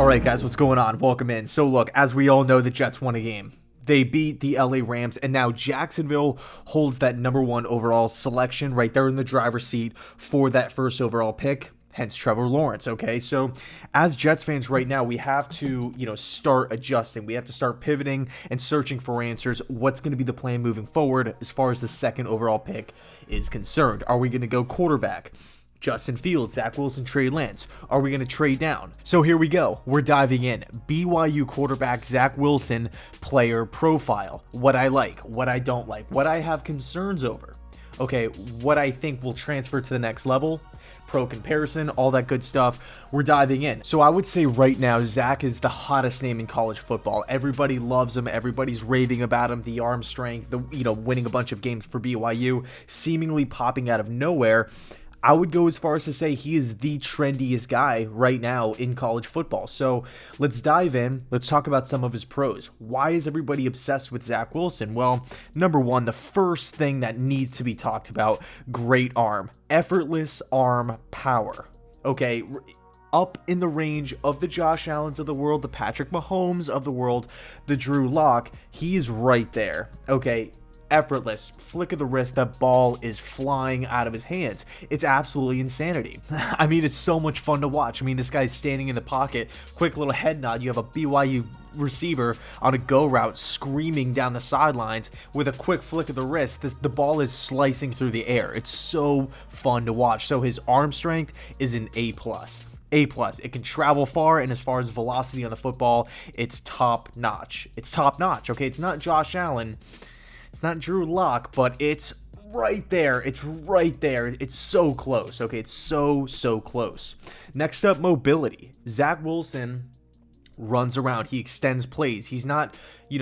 Alright guys, what's going on? Welcome in. So look, as we all know, the Jets won a game. They beat the LA Rams, and now Jacksonville holds that number 1 overall selection right there in the driver's seat for that first overall pick, hence Trevor Lawrence, okay? So as Jets fans right now, we have to, start adjusting. We have to start pivoting and searching for answers. What's going to be the plan moving forward as far as the second overall pick is concerned? Are we going to go quarterback? Justin Fields, Zach Wilson, Trey Lance. Are we going to trade down? So here we go. We're diving in. BYU quarterback Zach Wilson player profile. What I like, what I don't like, what I have concerns over. Okay, what I think will transfer to the next level. Pro comparison, all that good stuff. We're diving in. So I would say right now, Zach is the hottest name in college football. Everybody loves him. Everybody's raving about him. The arm strength, winning a bunch of games for BYU, seemingly popping out of nowhere. I would go as far as to say he is the trendiest guy right now in college football. So let's dive in. Let's talk about some of his pros. Why is everybody obsessed with Zach Wilson? Well, number one, the first thing that needs to be talked about, great arm. Effortless arm power. Okay, up in the range of the Josh Allens of the world, the Patrick Mahomes of the world, the Drew Lock. He is right there. Okay, effortless flick of the wrist, that ball is flying out of his hands. It's absolutely insanity. I mean, it's so much fun to watch. I mean, this guy's standing in the pocket, quick little head nod. You have a BYU receiver on a go route screaming down the sidelines with a quick flick of the wrist. The ball is slicing through the air. It's so fun to watch. So his arm strength is an A+. A+. It can travel far, and as far as velocity on the football, it's top notch. It's top notch. Okay, it's not Josh Allen. It's not Drew Lock, but it's right there. It's right there. It's so close. Okay, it's so close. Next up, mobility. Zach Wilson runs around. He extends plays. He's not,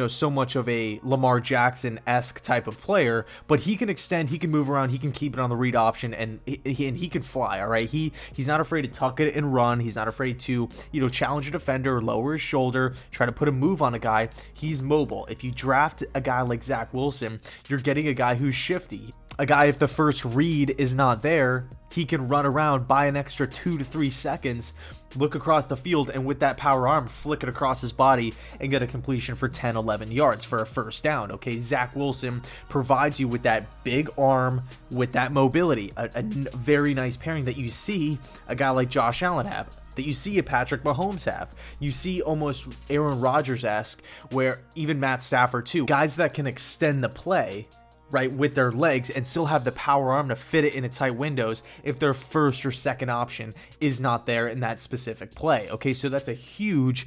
so much of a Lamar Jackson-esque type of player, but he can extend, he can move around, he can keep it on the read option, and he can fly, all right? He's not afraid to tuck it and run. He's not afraid to, challenge a defender, lower his shoulder, try to put a move on a guy. He's mobile. If you draft a guy like Zach Wilson, you're getting a guy who's shifty. A guy, if the first read is not there, he can run around, buy an extra 2 to 3 seconds, look across the field, and with that power arm, flick it across his body and get a completion for 10, 11 yards for a first down. Okay, Zach Wilson provides you with that big arm, with that mobility, a very nice pairing that you see a guy like Josh Allen have, that you see a Patrick Mahomes have. You see almost Aaron Rodgers-esque, where even Matt Stafford too, guys that can extend the play, right, with their legs and still have the power arm to fit it into tight windows if their first or second option is not there in that specific play. Okay, so that's a huge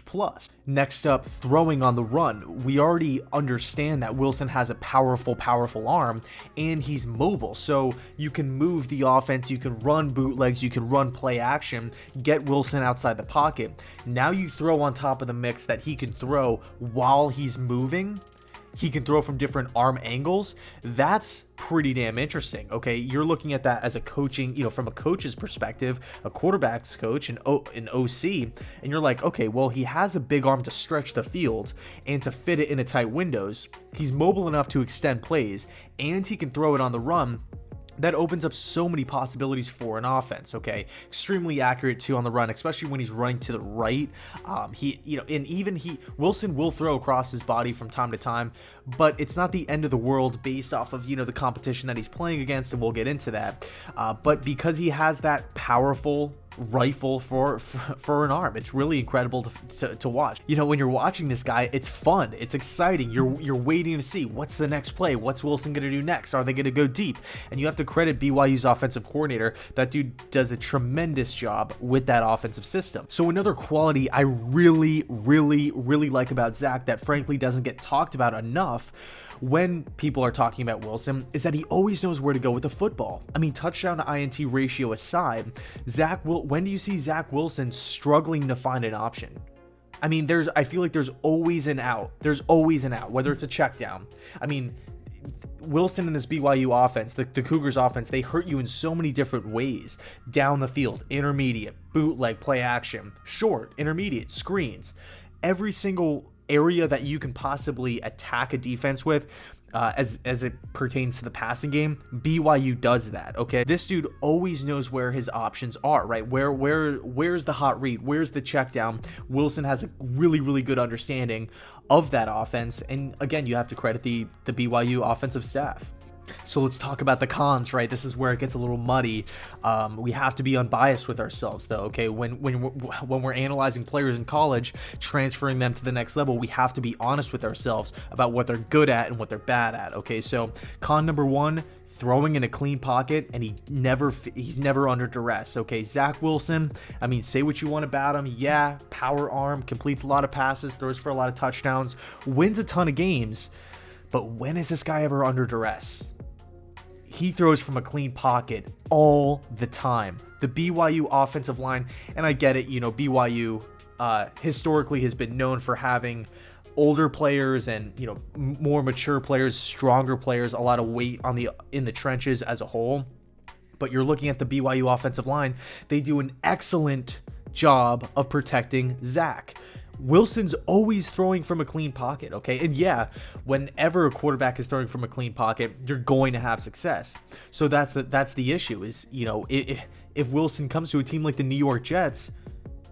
plus. Next up, throwing on the run. We already understand that Wilson has a powerful arm, and he's mobile, so you can move the offense, you can run bootlegs, you can run play action, get Wilson outside the pocket. Now you throw on top of the mix that he can throw while he's moving. He can throw from different arm angles. That's pretty damn interesting. Okay, you're looking at that as a coaching, from a coach's perspective, a quarterback's coach, an OC, and you're like, okay, well, he has a big arm to stretch the field and to fit it into tight windows. He's mobile enough to extend plays, and he can throw it on the run. That opens up so many possibilities for an offense, okay? Extremely accurate too on the run, especially when he's running to the right. Wilson will throw across his body from time to time, but it's not the end of the world based off of, the competition that he's playing against, and we'll get into that. But because he has that powerful rifle for an arm, it's really incredible to watch. When you're watching this guy, it's fun, it's exciting. You're waiting to see what's the next play, what's Wilson gonna do next, are they gonna go deep? And you have to credit BYU's offensive coordinator. That dude does a tremendous job with that offensive system. So another quality I really like about Zach that frankly doesn't get talked about enough when people are talking about Wilson is that he always knows where to go with the football. I mean, touchdown to INT ratio aside, when do you see Zach Wilson struggling to find an option? I mean, I feel like there's always an out. There's always an out, whether it's a check down. I mean, Wilson in this BYU offense, the Cougars offense, they hurt you in so many different ways. Down the field, intermediate, bootleg, play action, short, intermediate, screens. Every single area that you can possibly attack a defense with, as it pertains to the passing game, BYU does that. Okay, this dude always knows where his options are, right? Where's the hot read? Where's the check down? Wilson has a really good understanding of that offense, and again, you have to credit the BYU offensive staff. So let's talk about the cons, right? This is where it gets a little muddy. We have to be unbiased with ourselves, though. Okay, when we're analyzing players in college, transferring them to the next level, we have to be honest with ourselves about what they're good at and what they're bad at. Okay, so con number one: throwing in a clean pocket, and he's never under duress. Okay, Zach Wilson, I mean, say what you want about him. Yeah, power arm, completes a lot of passes, throws for a lot of touchdowns, wins a ton of games. But when is this guy ever under duress? He throws from a clean pocket all the time. The BYU offensive line, and I get it, BYU historically has been known for having older players and, more mature players, stronger players, a lot of weight in the trenches as a whole. But you're looking at the BYU offensive line, they do an excellent job of protecting Zach. Wilson's always throwing from a clean pocket, okay? And yeah, whenever a quarterback is throwing from a clean pocket, you're going to have success. So that's the issue is, if Wilson comes to a team like the New York Jets,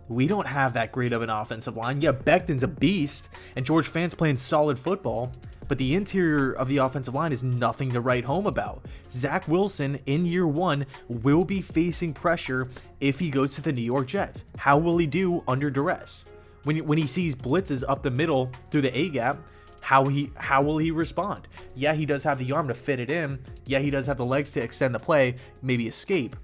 we don't have that great of an offensive line. Yeah, Becton's a beast, and George Fant's playing solid football, but the interior of the offensive line is nothing to write home about. Zach Wilson, in year one, will be facing pressure if he goes to the New York Jets. How will he do under duress? When he sees blitzes up the middle through the A-gap, how will he respond? Yeah, he does have the arm to fit it in. Yeah, he does have the legs to extend the play, maybe escape.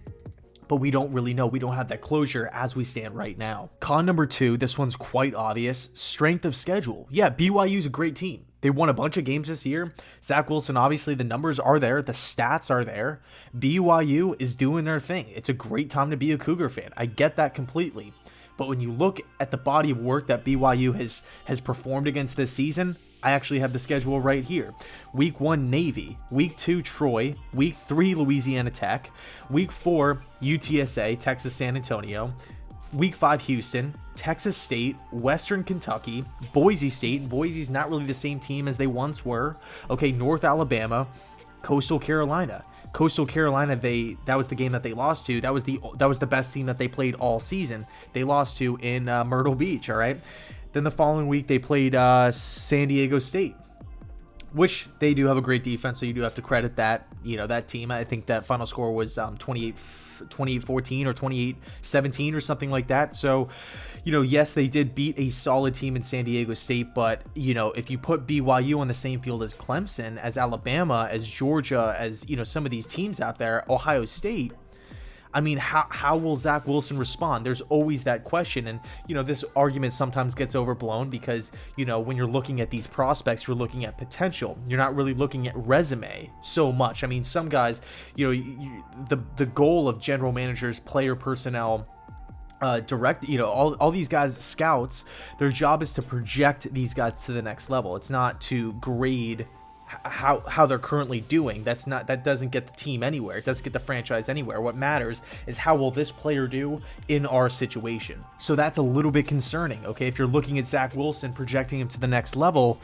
But we don't really know. We don't have that closure as we stand right now. Con number two, this one's quite obvious: strength of schedule. Yeah, BYU's a great team. They won a bunch of games this year. Zach Wilson, obviously the numbers are there. The stats are there. BYU is doing their thing. It's a great time to be a Cougar fan. I get that completely. But when you look at the body of work that BYU has performed against this season, I actually have the schedule right here. Week 1, Navy. Week 2, Troy. Week 3, Louisiana Tech. Week 4, UTSA, Texas San Antonio. Week 5, Houston. Texas State. Western Kentucky. Boise State. Boise's not really the same team as they once were. Okay, North Alabama. Coastal Carolina. Coastal Carolina, that was the game that they lost to. That was the best team that they played all season. They lost to in Myrtle Beach, all right? Then the following week, they played San Diego State, which they do have a great defense, so you do have to credit that, that team. I think that final score was 28-14 or 28-17 or something like that. So, yes, they did beat a solid team in San Diego State, but, if you put BYU on the same field as Clemson, as Alabama, as Georgia, as, some of these teams out there, Ohio State, I mean, how will Zach Wilson respond? There's always that question. And, this argument sometimes gets overblown because, when you're looking at these prospects, you're looking at potential. You're not really looking at resume so much. I mean, some guys, the goal of general managers, player personnel, all these guys, scouts, their job is to project these guys to the next level. It's not to grade how they're currently doing. That doesn't get the team anywhere. It doesn't get the franchise anywhere. What matters is how will this player do in our situation. So that's a little bit concerning. Okay, if you're looking at Zach Wilson, projecting him to the next level,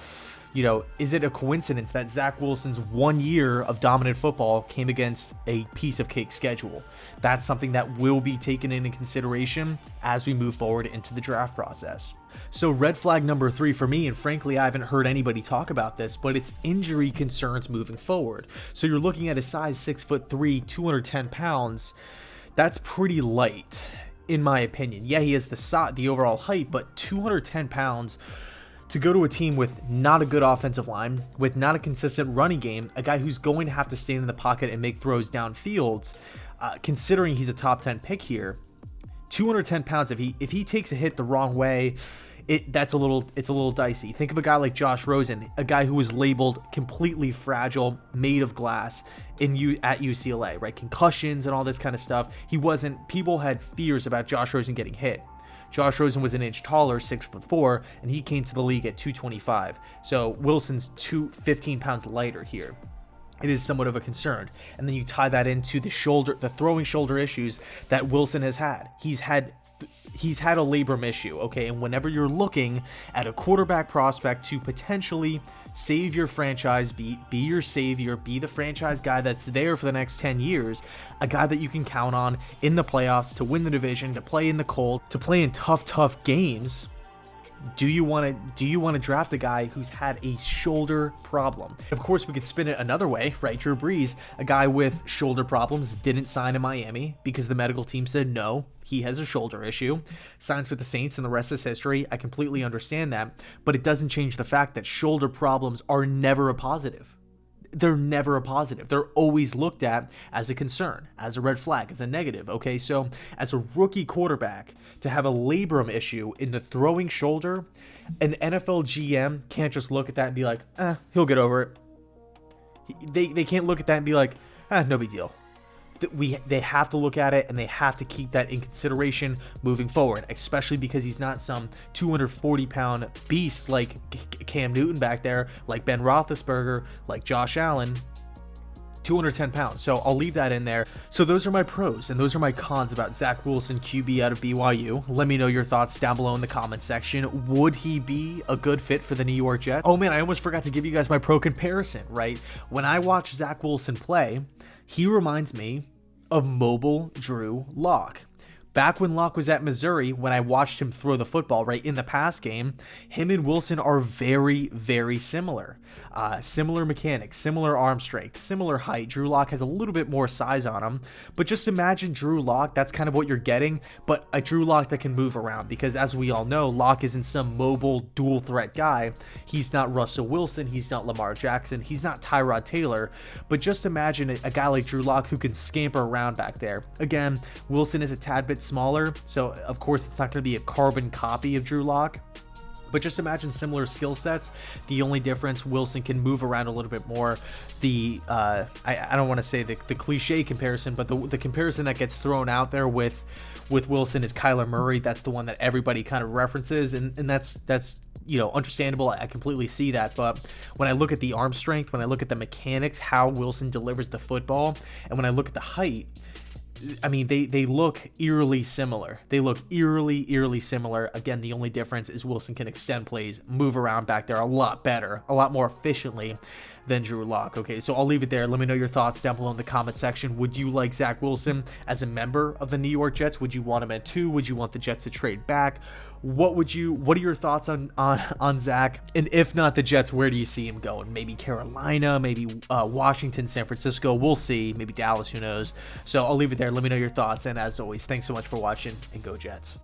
is it a coincidence that Zach Wilson's 1 year of dominant football came against a piece of cake schedule? That's something that will be taken into consideration as we move forward into the draft process. So red flag number 3 for me, and frankly, I haven't heard anybody talk about this, but it's injury concerns moving forward. So you're looking at a size 6'3", 210 pounds. That's pretty light, in my opinion. Yeah, he has the overall height, but 210 pounds to go to a team with not a good offensive line, with not a consistent running game, a guy who's going to have to stand in the pocket and make throws downfield, considering he's a top 10 pick here, 210 pounds, if he takes a hit the wrong way, it's a little dicey. Think of a guy like Josh Rosen, a guy who was labeled completely fragile, made of glass at UCLA, right? Concussions and all this kind of stuff. People had fears about Josh Rosen getting hit. Josh Rosen was an inch taller, 6'4", and he came to the league at 225. So Wilson's 15 pounds lighter here. It is somewhat of a concern. And then you tie that into the throwing shoulder issues that Wilson has had. He's had he's had a labrum issue, okay? And whenever you're looking at a quarterback prospect to potentially save your franchise, be your savior, be the franchise guy that's there for the next 10 years, a guy that you can count on in the playoffs to win the division, to play in the cold, to play in tough games, do you want to draft a guy who's had a shoulder problem? Of course, we could spin it another way, right? Drew Brees, a guy with shoulder problems, didn't sign in Miami because the medical team said no, he has a shoulder issue. Signs with the Saints, and the rest is history. I completely understand that, but it doesn't change the fact that shoulder problems are never a positive. They're never a positive. They're always looked at as a concern, as a red flag, as a negative. Okay, so as a rookie quarterback, to have a labrum issue in the throwing shoulder, an NFL GM can't just look at that and be like, he'll get over it. They can't look at that and be like, no big deal. They have to look at it, and they have to keep that in consideration moving forward, especially because he's not some 240-pound beast like Cam Newton back there, like Ben Roethlisberger, like Josh Allen. 210 pounds. So I'll leave that in there. So those are my pros and those are my cons about Zach Wilson, QB out of BYU. Let me know your thoughts down below in the comment section. Would he be a good fit for the New York Jets? Oh man, I almost forgot to give you guys my pro comparison, right? When I watch Zach Wilson play, he reminds me of mobile Drew Lock. Back when Lock was at Missouri, when I watched him throw the football, right, in the pass game, him and Wilson are very, very similar. Similar mechanics, similar arm strength, similar height. Drew Lock has a little bit more size on him, but just imagine Drew Lock, that's kind of what you're getting, but a Drew Lock that can move around, because as we all know, Lock isn't some mobile dual threat guy. He's not Russell Wilson, he's not Lamar Jackson, he's not Tyrod Taylor, but just imagine a guy like Drew Lock who can scamper around back there. Again, Wilson is a tad bit smaller, so of course it's not going to be a carbon copy of Drew Lock, but just imagine similar skill sets. The only difference, Wilson can move around a little bit more. I don't want to say the cliche comparison, but the comparison that gets thrown out there with Wilson is Kyler Murray. That's the one that everybody kind of references, and that's understandable. I completely see that. But when I look at the arm strength, when I look at the mechanics, how Wilson delivers the football, and when I look at the height, I mean, they look eerily similar. They look eerily similar. Again, the only difference is Wilson can extend plays, move around back there a lot better, a lot more efficiently than Drew Lock. Okay, so I'll leave it there. Let me know your thoughts down below in the comment section. Would you like Zach Wilson as a member of the New York Jets? Would you want him at 2? Would you want the Jets to trade back? What are your thoughts on Zach? And if not the Jets, where do you see him going? Maybe Carolina, maybe Washington, San Francisco. We'll see. Maybe Dallas, who knows? So I'll leave it there. Let me know your thoughts. And as always, thanks so much for watching, and go Jets.